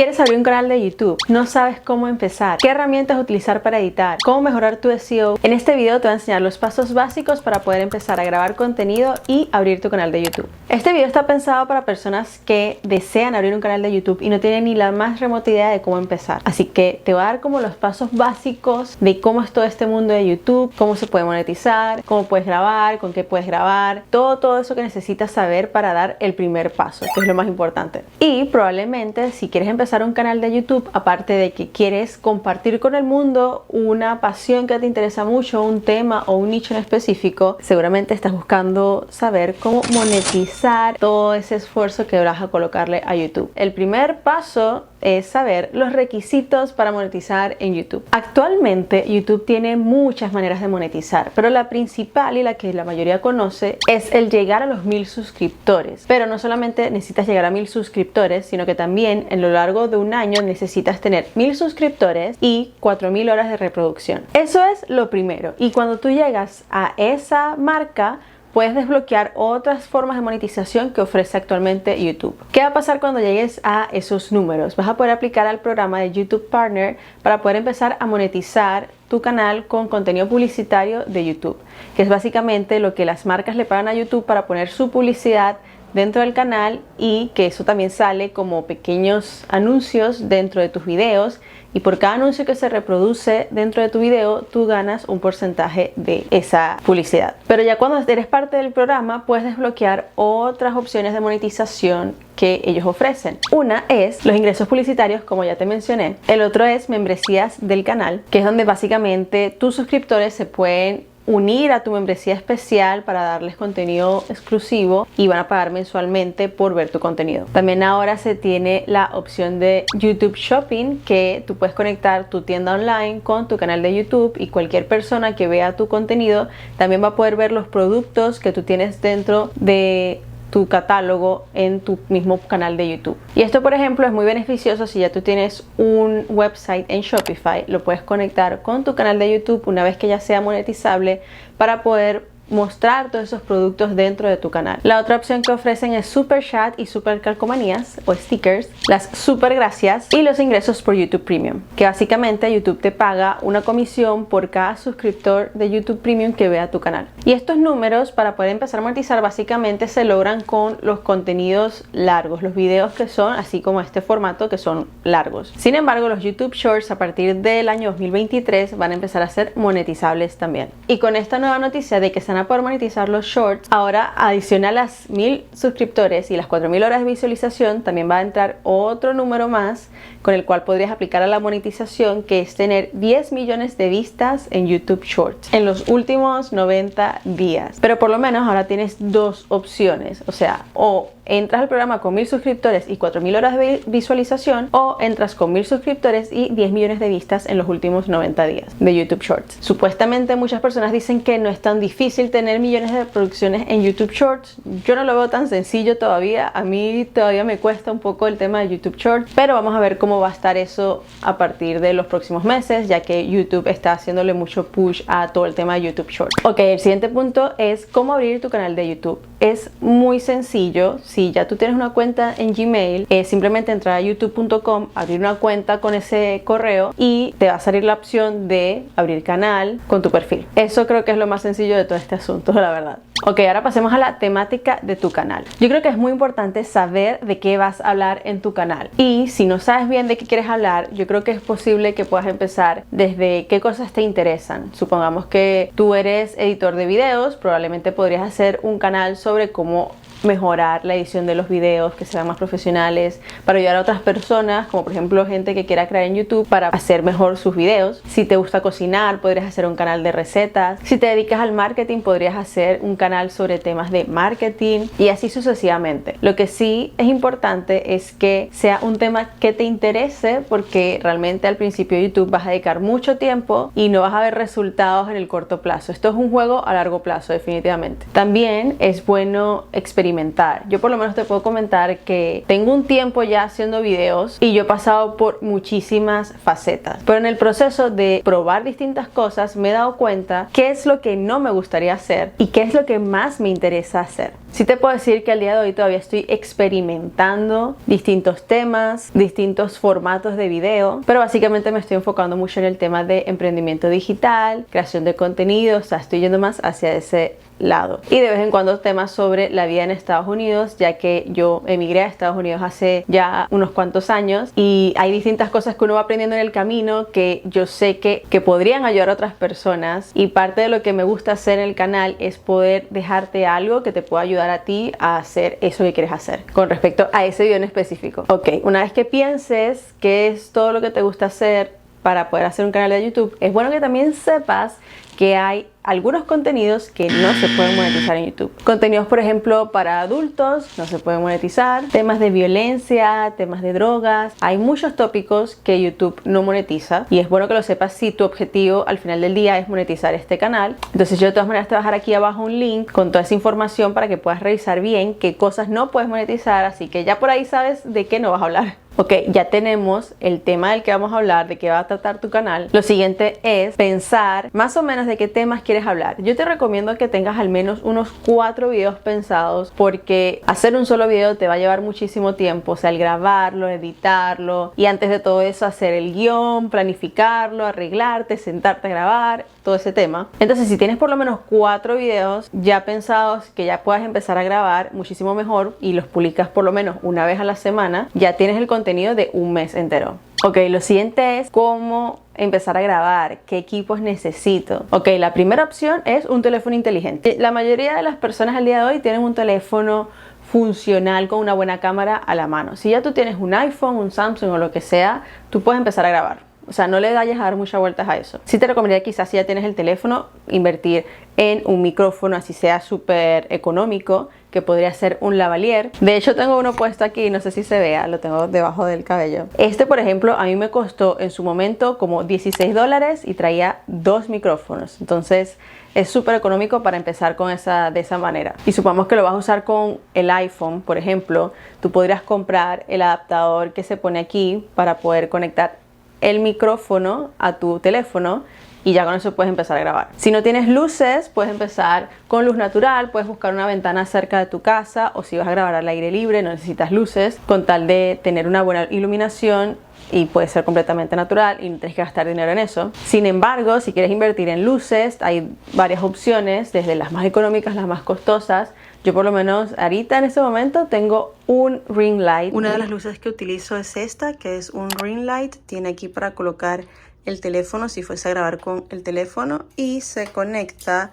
¿Quieres abrir un canal de YouTube? ¿No sabes cómo empezar? ¿Qué herramientas utilizar para editar? ¿Cómo mejorar tu SEO? En este video te voy a enseñar los pasos básicos para poder empezar a grabar contenido y abrir tu canal de YouTube. Este video está pensado para personas que desean abrir un canal de YouTube y no tienen ni la más remota idea de cómo empezar. Así que te voy a dar como los pasos básicos de cómo es todo este mundo de YouTube, cómo se puede monetizar, cómo puedes grabar, con qué puedes grabar, todo eso que necesitas saber para dar el primer paso, que es lo más importante. Y probablemente si quieres empezar un canal de YouTube, aparte de que quieres compartir con el mundo una pasión que te interesa mucho, un tema o un nicho en específico, seguramente estás buscando saber cómo monetizar todo ese esfuerzo que vas a colocarle a YouTube. El primer paso es saber los requisitos para monetizar en YouTube. Actualmente YouTube tiene muchas maneras de monetizar, pero la principal y la que la mayoría conoce es el llegar a los 1000 suscriptores. Pero no solamente necesitas llegar a 1000 suscriptores, sino que también en lo largo de un año necesitas tener 1000 suscriptores y 4000 horas de reproducción. Eso es lo primero. Y cuando tú llegas a esa marca, puedes desbloquear otras formas de monetización que ofrece actualmente YouTube. ¿Qué va a pasar cuando llegues a esos números? Vas a poder aplicar al programa de YouTube Partner para poder empezar a monetizar tu canal con contenido publicitario de YouTube, que es básicamente lo que las marcas le pagan a YouTube para poner su publicidad dentro del canal, y que eso también sale como pequeños anuncios dentro de tus videos, y por cada anuncio que se reproduce dentro de tu video tú ganas un porcentaje de esa publicidad. Pero ya cuando eres parte del programa puedes desbloquear otras opciones de monetización que ellos ofrecen. Una es los ingresos publicitarios, como ya te mencioné. El otro es membresías del canal, que es donde básicamente tus suscriptores se pueden unir a tu membresía especial para darles contenido exclusivo y van a pagar mensualmente por ver tu contenido. También ahora se tiene la opción de YouTube Shopping, que tú puedes conectar tu tienda online con tu canal de YouTube, y cualquier persona que vea tu contenido también va a poder ver los productos que tú tienes dentro de tu catálogo en tu mismo canal de YouTube. Y esto, por ejemplo, es muy beneficioso si ya tú tienes un website en Shopify. Lo puedes conectar con tu canal de YouTube una vez que ya sea monetizable para poder mostrar todos esos productos dentro de tu canal. La otra opción que ofrecen es Super Chat y Super Calcomanías o stickers, las super gracias y los ingresos por YouTube Premium, que básicamente YouTube te paga una comisión por cada suscriptor de YouTube Premium que vea tu canal. Y estos números, para poder empezar a monetizar, básicamente se logran con los contenidos largos, los videos que son así como este formato, que son largos. Sin embargo, los YouTube Shorts a partir del año 2023 van a empezar a ser monetizables también. Y con esta nueva noticia de que se van a poder monetizar los shorts, ahora adicional a las 1000 suscriptores y las 4000 horas de visualización, también va a entrar otro número más con el cual podrías aplicar a la monetización, que es tener 10 millones de vistas en YouTube Shorts en los últimos 90 días. Pero por lo menos ahora tienes dos opciones, o sea, o entras al programa con 1000 suscriptores y 4000 horas de visualización, o entras con 1000 suscriptores y 10 millones de vistas en los últimos 90 días de YouTube Shorts. Supuestamente muchas personas dicen que no es tan difícil tener millones de reproducciones en YouTube Shorts. Yo no lo veo tan sencillo todavía. A mí todavía me cuesta un poco el tema de YouTube Shorts, pero vamos a ver cómo va a estar eso a partir de los próximos meses, ya que YouTube está haciéndole mucho push a todo el tema de YouTube Shorts. Ok, el siguiente punto es cómo abrir tu canal de YouTube. Es muy sencillo. Si ya tú tienes una cuenta en Gmail, es simplemente entrar a youtube.com, abrir una cuenta con ese correo y te va a salir la opción de abrir canal con tu perfil. Eso creo que es lo más sencillo de todo este asunto, la verdad. Ok, ahora pasemos a la temática de tu canal. Yo creo que es muy importante saber de qué vas a hablar en tu canal. Y si no sabes bien de qué quieres hablar, yo creo que es posible que puedas empezar desde qué cosas te interesan. Supongamos que tú eres editor de videos, probablemente podrías hacer un canal sobre cómo mejorar la edición de los videos, que sean más profesionales, para ayudar a otras personas, como por ejemplo gente que quiera crear en YouTube para hacer mejor sus videos. Si te gusta cocinar, podrías hacer un canal de recetas. Si te dedicas al marketing, podrías hacer un canal sobre temas de marketing, y así sucesivamente. Lo que sí es importante es que sea un tema que te interese, porque realmente al principio de YouTube vas a dedicar mucho tiempo y no vas a ver resultados en el corto plazo. Esto es un juego a largo plazo, definitivamente. También es bueno experimentar experimentar. Yo por lo menos te puedo comentar que tengo un tiempo ya haciendo videos y yo he pasado por muchísimas facetas, pero en el proceso de probar distintas cosas me he dado cuenta qué es lo que no me gustaría hacer y qué es lo que más me interesa hacer. Sí te puedo decir que al día de hoy todavía estoy experimentando distintos temas, distintos formatos de video, pero básicamente me estoy enfocando mucho en el tema de emprendimiento digital, creación de contenido, o sea, estoy yendo más hacia ese lado. Y de vez en cuando temas sobre la vida en Estados Unidos, ya que yo emigré a Estados Unidos hace ya unos cuantos años y hay distintas cosas que uno va aprendiendo en el camino que yo sé que podrían ayudar a otras personas, y parte de lo que me gusta hacer en el canal es poder dejarte algo que te pueda ayudar a ti a hacer eso que quieres hacer con respecto a ese video en específico. Ok, una vez que pienses qué es todo lo que te gusta hacer para poder hacer un canal de YouTube, es bueno que también sepas que hay algunos contenidos que no se pueden monetizar en YouTube. Contenidos, por ejemplo, para adultos no se pueden monetizar. Temas de violencia, temas de drogas. Hay muchos tópicos que YouTube no monetiza y es bueno que lo sepas si tu objetivo al final del día es monetizar este canal. Entonces yo de todas maneras te voy a dejar aquí abajo un link con toda esa información para que puedas revisar bien qué cosas no puedes monetizar, así que ya por ahí sabes de qué no vas a hablar. Ok, ya tenemos el tema del que vamos a hablar, de qué va a tratar tu canal. Lo siguiente es pensar más o menos de qué temas quieres hablar. Yo te recomiendo que tengas al menos unos 4 videos pensados, porque hacer un solo video te va a llevar muchísimo tiempo, o sea, el grabarlo, editarlo y antes de todo eso hacer el guión, planificarlo, arreglarte, sentarte a grabar, todo ese tema. Entonces si tienes por lo menos 4 videos ya pensados que ya puedas empezar a grabar, muchísimo mejor, y los publicas por lo menos una vez a la semana, ya tienes el contenido de un mes entero. Ok, lo siguiente es cómo empezar a grabar, qué equipos necesito. Ok, la primera opción es un teléfono inteligente. La mayoría de las personas al día de hoy tienen un teléfono funcional con una buena cámara a la mano. Si ya tú tienes un iPhone, un Samsung o lo que sea, tú puedes empezar a grabar. O sea, no le vayas a dar muchas vueltas a eso. Sí te recomendaría, quizás si ya tienes el teléfono, invertir en un micrófono así sea súper económico, que podría ser un lavalier. De hecho tengo uno puesto aquí, no sé si se vea, lo tengo debajo del cabello. Este, por ejemplo, a mí me costó en su momento como $16 y traía 2 micrófonos. Entonces es súper económico para empezar con de esa manera. Y supongamos que lo vas a usar con el iPhone, por ejemplo, tú podrías comprar el adaptador que se pone aquí para poder conectar el micrófono a tu teléfono y ya con eso puedes empezar a grabar. Si no tienes luces, puedes empezar con luz natural, puedes buscar una ventana cerca de tu casa, o si vas a grabar al aire libre no necesitas luces, con tal de tener una buena iluminación, y puede ser completamente natural y no tienes que gastar dinero en eso. Sin embargo, si quieres invertir en luces, hay varias opciones, desde las más económicas, las más costosas. Yo por lo menos ahorita en este momento tengo un ring light. Una de las luces que utilizo es esta, que es un ring light. Tiene aquí para colocar el teléfono si fuese a grabar con el teléfono, y se conecta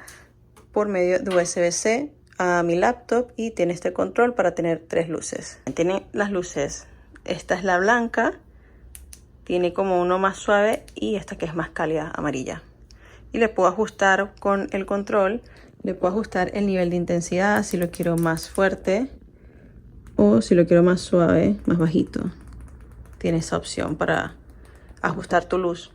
por medio de USB-C a mi laptop, y tiene este control para tener 3 luces. Tiene las luces, esta es la blanca, tiene como uno más suave y esta que es más cálida, amarilla, y le puedo ajustar con el control, le puedo ajustar el nivel de intensidad si lo quiero más fuerte o si lo quiero más suave, más bajito. Tiene esa opción para ajustar tu luz.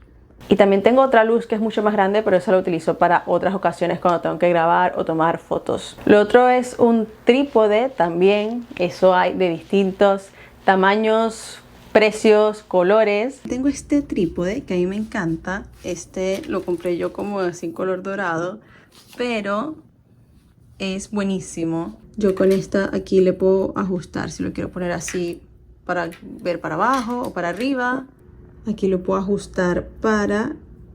Y también tengo otra luz que es mucho más grande, pero esa la utilizo para otras ocasiones cuando tengo que grabar o tomar fotos. Lo otro es un trípode también. Eso hay de distintos tamaños, precios, colores. Tengo este trípode que a mí me encanta. Este lo compré yo como así en color dorado, pero es buenísimo. Yo con esta aquí le puedo ajustar si lo quiero poner así para ver para abajo o para arriba. Aquí lo puedo ajustar para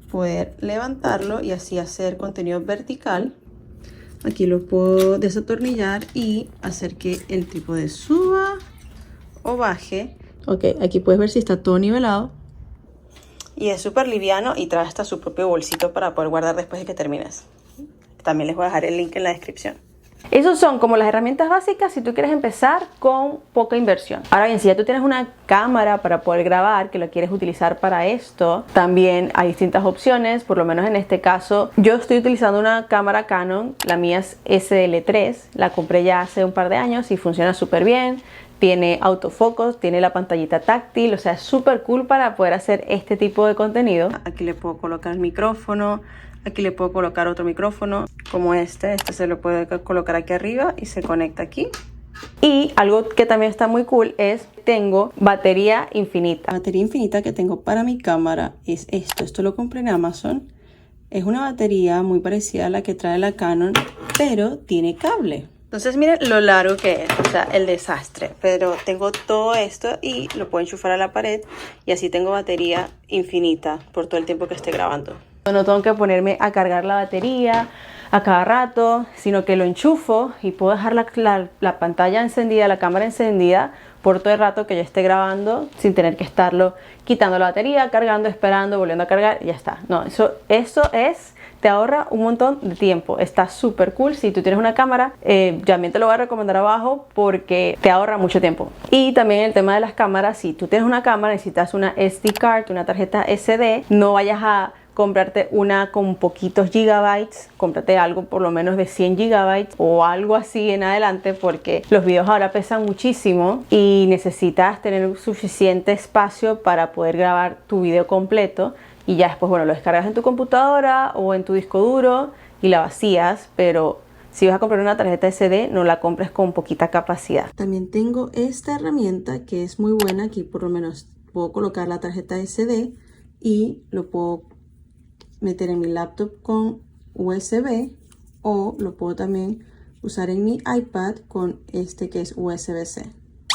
poder levantarlo y así hacer contenido vertical. Aquí lo puedo desatornillar y hacer que el trípode suba o baje. Ok, aquí puedes ver si está todo nivelado. Y es súper liviano y trae hasta su propio bolsito para poder guardar después de que termines. También les voy a dejar el link en la descripción. Esos son como las herramientas básicas si tú quieres empezar con poca inversión. Ahora bien, si ya tú tienes una cámara para poder grabar, que la quieres utilizar para esto, también hay distintas opciones. Por lo menos en este caso, yo estoy utilizando una cámara Canon. La mía es SL3. La compré ya hace un par de años y funciona súper bien. Tiene autofocus, tiene la pantallita táctil, o sea, es súper cool para poder hacer este tipo de contenido. Aquí le puedo colocar el micrófono. Aquí le puedo colocar otro micrófono como este se lo puede colocar aquí arriba y se conecta aquí Y algo que también está muy cool es tengo batería infinita. La batería infinita que tengo para mi cámara es esto lo compré en Amazon. Es una batería muy parecida a la que trae la Canon, pero tiene cable. Entonces miren lo largo que es, o sea, el desastre. Pero tengo todo esto y lo puedo enchufar a la pared y así tengo batería infinita por todo el tiempo que esté grabando. No tengo que ponerme a cargar la batería a cada rato, sino que lo enchufo y puedo dejar la pantalla encendida, la cámara encendida por todo el rato que yo esté grabando sin tener que estarlo quitando la batería, cargando, esperando, volviendo a cargar y ya está. No, eso te ahorra un montón de tiempo. Está súper cool. Si tú tienes una cámara, también te lo voy a recomendar abajo porque te ahorra mucho tiempo. Y también el tema de las cámaras, si tú tienes una cámara, necesitas una SD card, una tarjeta SD, no vayas a comprarte una con poquitos gigabytes, cómprate algo por lo menos de 100 gigabytes o algo así en adelante, porque los videos ahora pesan muchísimo y necesitas tener suficiente espacio para poder grabar tu video completo y ya después, bueno, lo descargas en tu computadora o en tu disco duro y la vacías, pero si vas a comprar una tarjeta SD, no la compres con poquita capacidad. También tengo esta herramienta que es muy buena. Aquí por lo menos puedo colocar la tarjeta SD y lo puedo meter en mi laptop con USB o lo puedo también usar en mi iPad con este que es USB-C.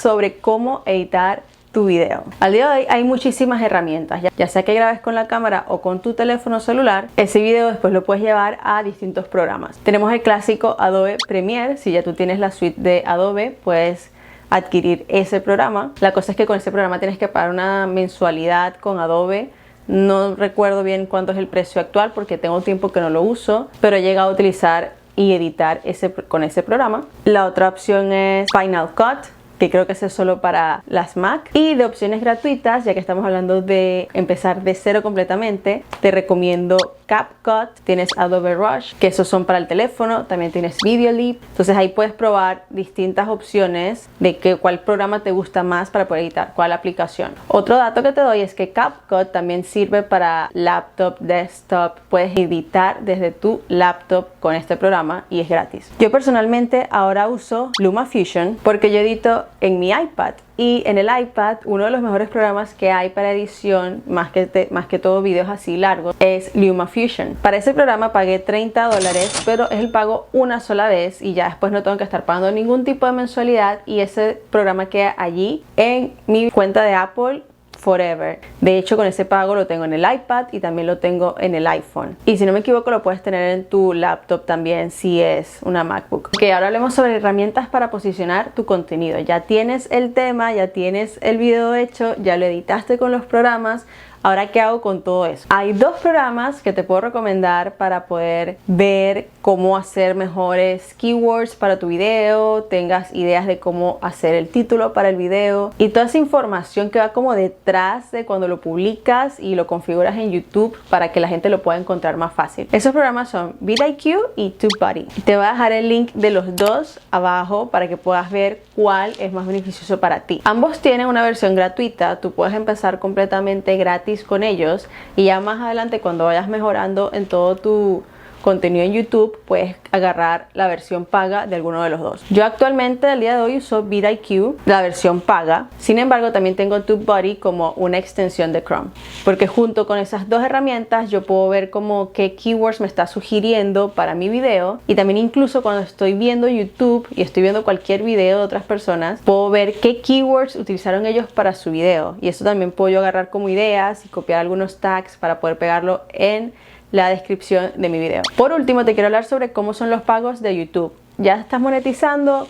Sobre cómo editar tu video. Al día de hoy hay muchísimas herramientas, ya sea que grabes con la cámara o con tu teléfono celular, ese video después lo puedes llevar a distintos programas. Tenemos el clásico Adobe Premiere. Si ya tú tienes la suite de Adobe, puedes adquirir ese programa. La cosa es que con ese programa tienes que pagar una mensualidad con Adobe. No recuerdo bien cuánto es el precio actual porque tengo tiempo que no lo uso, pero he llegado a utilizar y editar con ese programa. La otra opción es Final Cut, que creo que es solo para las Mac. Y de opciones gratuitas, ya que estamos hablando de empezar de cero completamente, te recomiendo CapCut, tienes Adobe Rush, que esos son para el teléfono, también tienes Videolip. Entonces ahí puedes probar distintas opciones de cuál programa te gusta más para poder editar, cuál aplicación. Otro dato que te doy es que CapCut también sirve para laptop, desktop. Puedes editar desde tu laptop con este programa y es gratis. Yo personalmente ahora uso LumaFusion porque yo edito en mi iPad. Y en el iPad, uno de los mejores programas que hay para edición, más que todo videos así largos, es LumaFusion. Para ese programa pagué $30, pero es el pago una sola vez y ya después no tengo que estar pagando ningún tipo de mensualidad y ese programa queda allí en mi cuenta de Apple forever. De hecho, con ese pago lo tengo en el iPad y también lo tengo en el iPhone. Y si no me equivoco, lo puedes tener en tu laptop también si es una MacBook. Ok, ahora hablemos sobre herramientas para posicionar tu contenido. Ya tienes el tema, ya tienes el video hecho, ya lo editaste con los programas. Ahora, ¿qué hago con todo eso? Hay dos programas que te puedo recomendar para poder ver cómo hacer mejores keywords para tu video, tengas ideas de cómo hacer el título para el video y toda esa información que va como detrás de cuando lo publicas y lo configuras en YouTube para que la gente lo pueda encontrar más fácil. Esos programas son vidIQ y TubeBuddy. Te voy a dejar el link de los dos abajo para que puedas ver cuál es más beneficioso para ti. Ambos tienen una versión gratuita, tú puedes empezar completamente gratis con ellos y ya más adelante cuando vayas mejorando en todo tu contenido en YouTube puedes agarrar la versión paga de alguno de los dos. Yo actualmente al día de hoy uso vidIQ, la versión paga. Sin embargo, también tengo TubeBuddy como una extensión de Chrome, porque junto con esas dos herramientas yo puedo ver como qué keywords me está sugiriendo para mi video y también incluso cuando estoy viendo YouTube y estoy viendo cualquier video de otras personas, puedo ver qué keywords utilizaron ellos para su video y eso también puedo yo agarrar como ideas y copiar algunos tags para poder pegarlo en la descripción de mi video. Por último, te quiero hablar sobre cómo son los pagos de YouTube. Ya estás monetizando,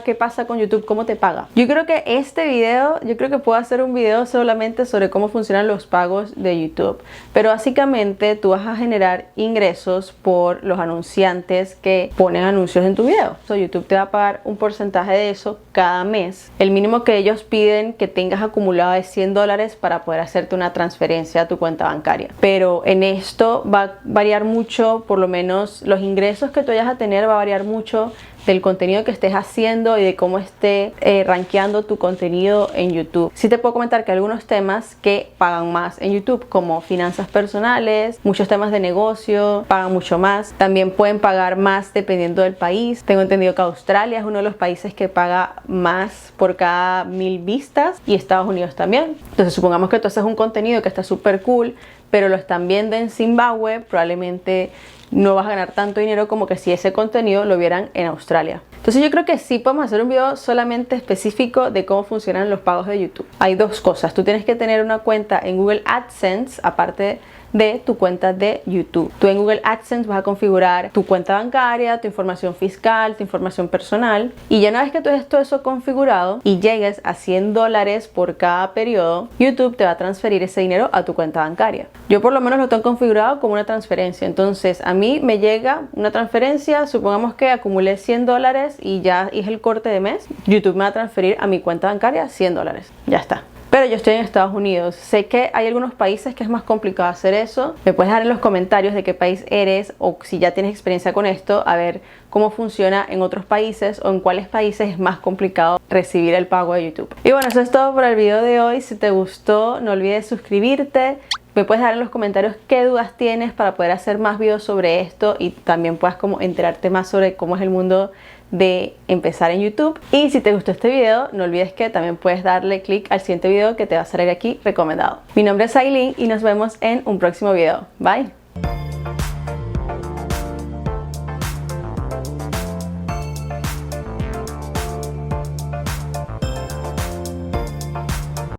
¿qué pasa con YouTube? ¿Cómo te paga? Yo creo que puedo hacer un video solamente sobre cómo funcionan los pagos de YouTube. Pero básicamente tú vas a generar ingresos por los anunciantes que ponen anuncios en tu video. YouTube te va a pagar un porcentaje de eso cada mes. El mínimo que ellos piden que tengas acumulado es $100 para poder hacerte una transferencia a tu cuenta bancaria. Pero en esto va a variar mucho, por lo menos los ingresos que tú vayas a tener va a variar mucho del contenido que estés haciendo y de cómo esté rankeando tu contenido en YouTube. Sí te puedo comentar que hay algunos temas que pagan más en YouTube, como finanzas personales, muchos temas de negocio pagan mucho más. También pueden pagar más dependiendo del país. Tengo entendido que Australia es uno de los países que paga más por cada 1000 vistas, y Estados Unidos también. Entonces supongamos que tú haces un contenido que está súper cool, pero lo están viendo en Zimbabue, probablemente no vas a ganar tanto dinero como que si ese contenido lo vieran en Australia. Entonces yo creo que sí podemos hacer un video solamente específico de cómo funcionan los pagos de YouTube. Hay dos cosas: tú tienes que tener una cuenta en Google AdSense aparte de tu cuenta de YouTube. Tú en Google AdSense vas a configurar tu cuenta bancaria, tu información fiscal, tu información personal, y ya una vez que tú dejes todo eso configurado y llegues a $100 por cada periodo, YouTube te va a transferir ese dinero a tu cuenta bancaria. Yo por lo menos lo tengo configurado como una transferencia. Entonces a mí me llega una transferencia, supongamos que acumulé $100 y ya hice el corte de mes, YouTube me va a transferir a mi cuenta bancaria $100. Ya está. Pero yo estoy en Estados Unidos. Sé que hay algunos países que es más complicado hacer eso. Me puedes dejar en los comentarios de qué país eres, o si ya tienes experiencia con esto, a ver cómo funciona en otros países o en cuáles países es más complicado recibir el pago de YouTube. Y bueno, eso es todo por el video de hoy. Si te gustó, no olvides suscribirte. Me puedes dejar en los comentarios qué dudas tienes para poder hacer más videos sobre esto, y también puedas como enterarte más sobre cómo es el mundo de empezar en YouTube. Y si te gustó este video, no olvides que también puedes darle click al siguiente video que te va a salir aquí recomendado. Mi nombre es Aileen y nos vemos en un próximo video. Bye.